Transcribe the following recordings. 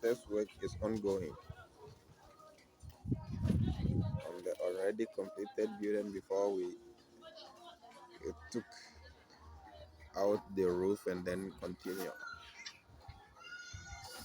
upstairs work is ongoing on the already completed building before we took out the roof and then continue.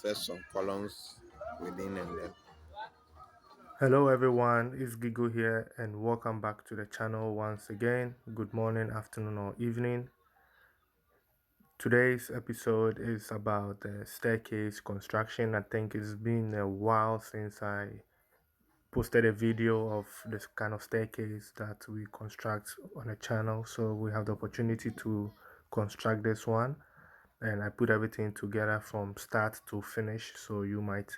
Set some columns within and then. Hello everyone, it's Gigo here and welcome back to the channel once again. Good morning, afternoon or evening. Today's episode is about the staircase construction. I think it's been a while since I posted a video of this kind of staircase that we construct on the channel. So we have the opportunity to construct this one and I put everything together from start to finish. So you might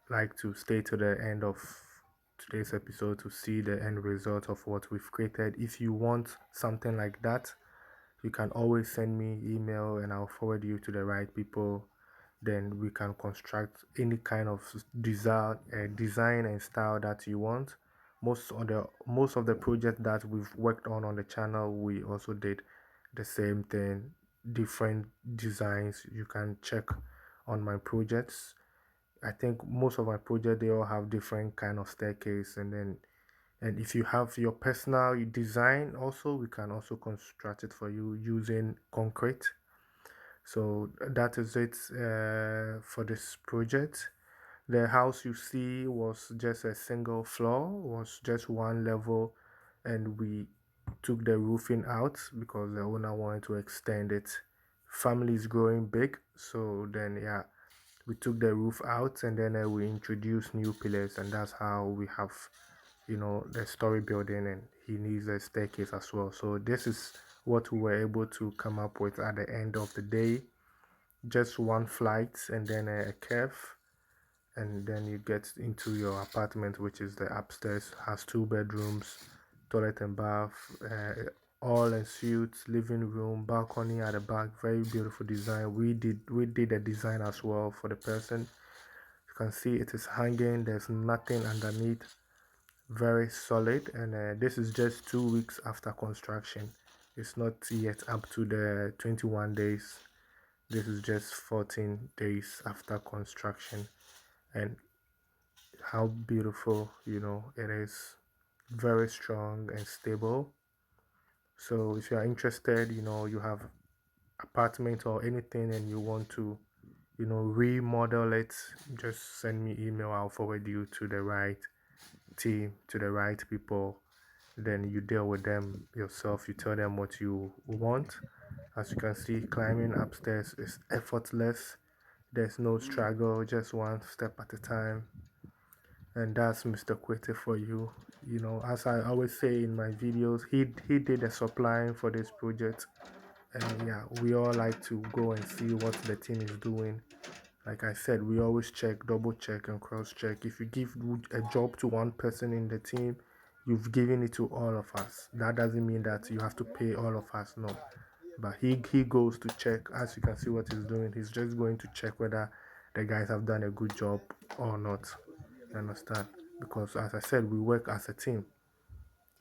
like to stay to the end of today's episode to see the end result of what we've created. If you want something like that, you can always send me email and I'll forward you to the right people. Then we can construct any kind of design and style that you want. Most of the projects that we've worked on the channel, we also did the same thing, different designs. You can check on my projects. I think most of my projects, they all have different kind of staircase, and if you have your personal design also, we can also construct it for you using concrete. So that is it for this project. The house you see was just a single floor, was just one level, and we took the roofing out because the owner wanted to extend it. Family is growing big, so then yeah, we took the roof out and then we introduced new pillars, and that's how we have the story building, and he needs a staircase as well. So this is what we were able to come up with at the end of the day. Just one flight and then a curve, and then you get into your apartment, which is the upstairs. Has 2 bedrooms, toilet and bath, all en suite, living room, balcony at the back. Very beautiful design. We did a design as well for the person. You can see it is hanging, there's nothing underneath. Very solid, and this is just 2 weeks after construction. It's not yet up to the 21 days. This is just 14 days after construction, and how beautiful it is. Very strong and stable. So if you are interested, you have apartment or anything and you want to remodel it, just send me email. I'll forward you to the right team, to the right people. Then you deal with them yourself. You tell them what you want. As you can see, climbing upstairs is effortless. There's no struggle, just one step at a time. And that's Mr. Kwete for you. As I always say in my videos, he did the supplying for this project. And yeah, we all like to go and see what the team is doing. Like I said, we always check, double check and cross check. If you give a job to one person in the team, you've given it to all of us. That doesn't mean that you have to pay all of us, no. But he goes to check. As you can see what he's doing, he's just going to check whether the guys have done a good job or not. You understand? Because as I said, we work as a team.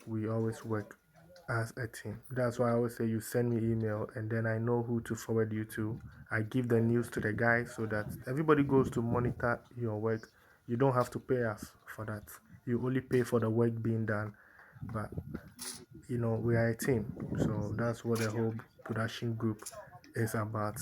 We always work as a team. That's why I always say you send me email and then I know who to forward you to. I give the news to the guys so that everybody goes to monitor your work. You don't have to pay us for that. You only pay for the work being done. But we are a team. So that's what the whole production group is about.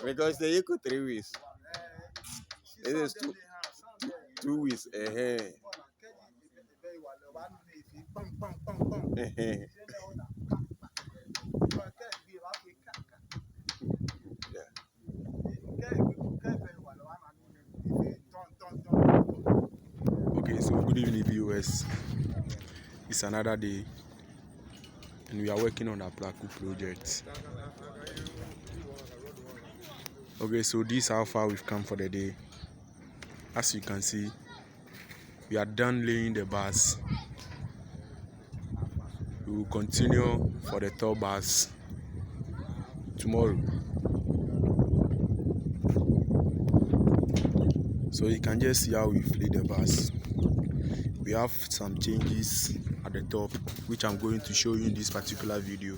Because they equal 3 weeks. It is 2 weeks. Okay, so good evening, viewers. It's another day, and we are working on a Plaku project. Okay, so this is how far we've come for the day. As you can see, we are done laying the bars. We will continue for the top bars tomorrow. So you can just see how we've laid the bars. we have some changes at the top, which I'm going to show you in this particular video,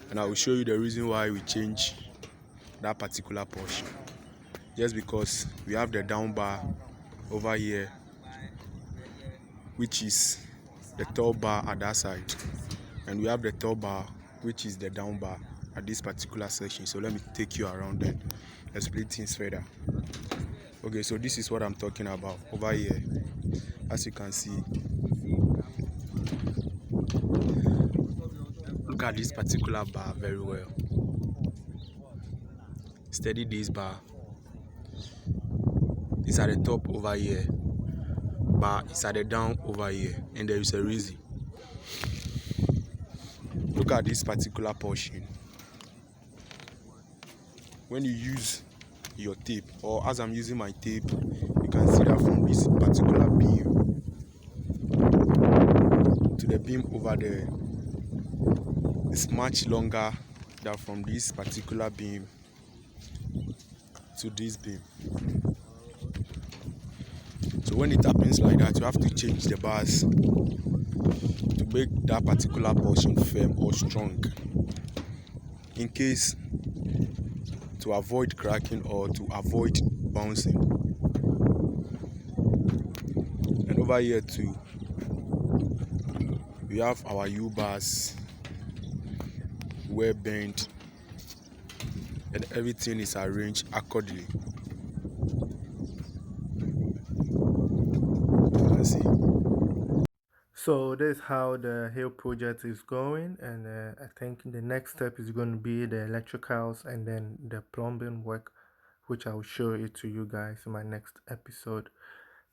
and I will show you the reason why we change that particular portion. Just because we have the down bar over here, which is the top bar at that side, and we have the top bar, which is the down bar at this particular section. So let me take you around and explain things further. Okay, so this is what I'm talking about over here. As you can see, look at this particular bar very well. Steady this bar. It's at the top over here, but it's at the down over here, and there is a reason. Look at this particular portion. When you use your tape, or as I'm using my tape, you can see that from this particular beam to the beam over there, it's much longer than from this particular beam to this beam. So when it happens like that, you have to change the bars to make that particular portion firm or strong, in case to avoid cracking or to avoid bouncing. And over here too, we have our U bars well bent, and everything is arranged accordingly. You can see. So this is how the hill project is going, and I think the next step is going to be the electricals and then the plumbing work, which I will show it to you guys in my next episode.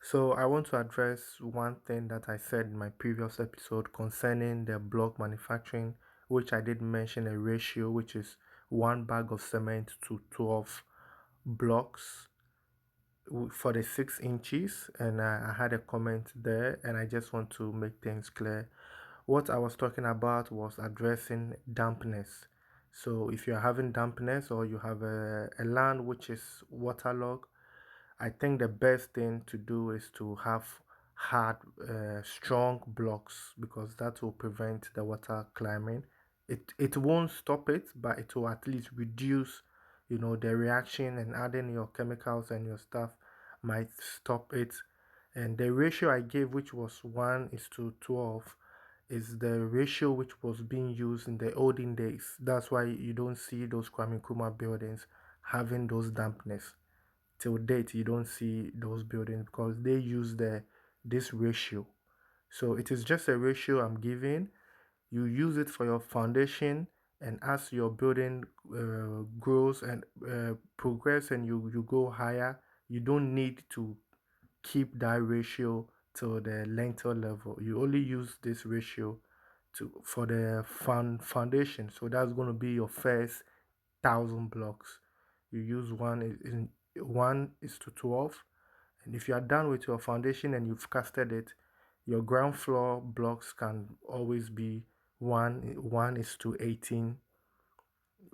So I want to address one thing that I said in my previous episode concerning the block manufacturing, which I did mention a ratio, which is one bag of cement to 12 blocks for the 6 inches, and I had a comment there, and I just want to make things clear. What I was talking about was addressing dampness. So if you're having dampness, or you have a land which is waterlogged, I think the best thing to do is to have hard, strong blocks, because that will prevent the water climbing. It won't stop it, but it will at least reduce, the reaction, and adding your chemicals and your stuff might stop it. And the ratio I gave, which was 1:12, is the ratio which was being used in the olden days. That's why you don't see those Kwame Nkrumah buildings having those dampness. Till date, you don't see those buildings because they use this ratio. So it is just a ratio I'm giving. You use it for your foundation, and as your building grows and progress, and you go higher, you don't need to keep that ratio to the lintel level. You only use this ratio for the foundation. So that's going to be your first 1,000 blocks. You use 1:12, and if you are done with your foundation and you've casted it, your ground floor blocks can always be 1:18,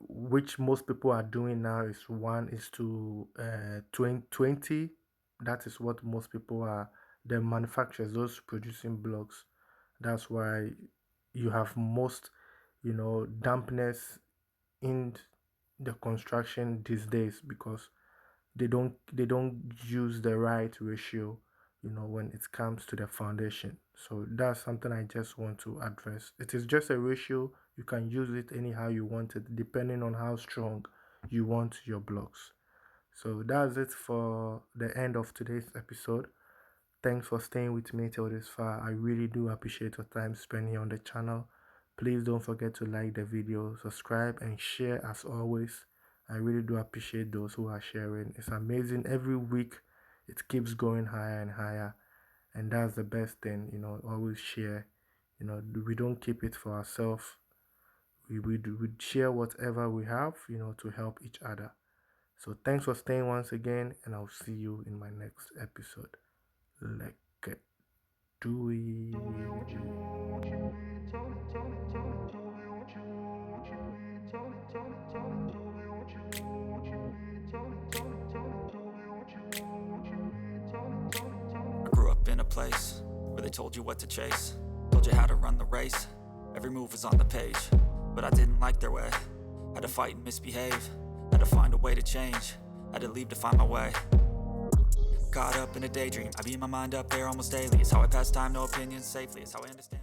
which most people are doing now is 1:20. That is what most people are, the manufacturers, those producing blocks. That's why you have most, dampness in the construction these days, because they don't use the right ratio, when it comes to the foundation. So that's something I just want to address. It is just a ratio. You can use it anyhow you want it, depending on how strong you want your blocks. So that's it for the end of today's episode. Thanks for staying with me till this far. I really do appreciate your time spent here on the channel. Please don't forget to like the video, subscribe, and share as always. I really do appreciate those who are sharing. It's amazing. Every week it keeps going higher and higher. And that's the best thing, always share. We don't keep it for ourselves. We share whatever we have, to help each other. So thanks for staying once again, and I'll see you in my next episode. Like it. Do it. in a place where they told you what to chase, told you how to run the race. Every move was on the page, but I didn't like their way. Had to fight and misbehave, had to find a way to change, had to leave to find my way. Caught up in a daydream, I beat my mind up there almost daily. It's how I pass time, no opinions safely. It's how I understand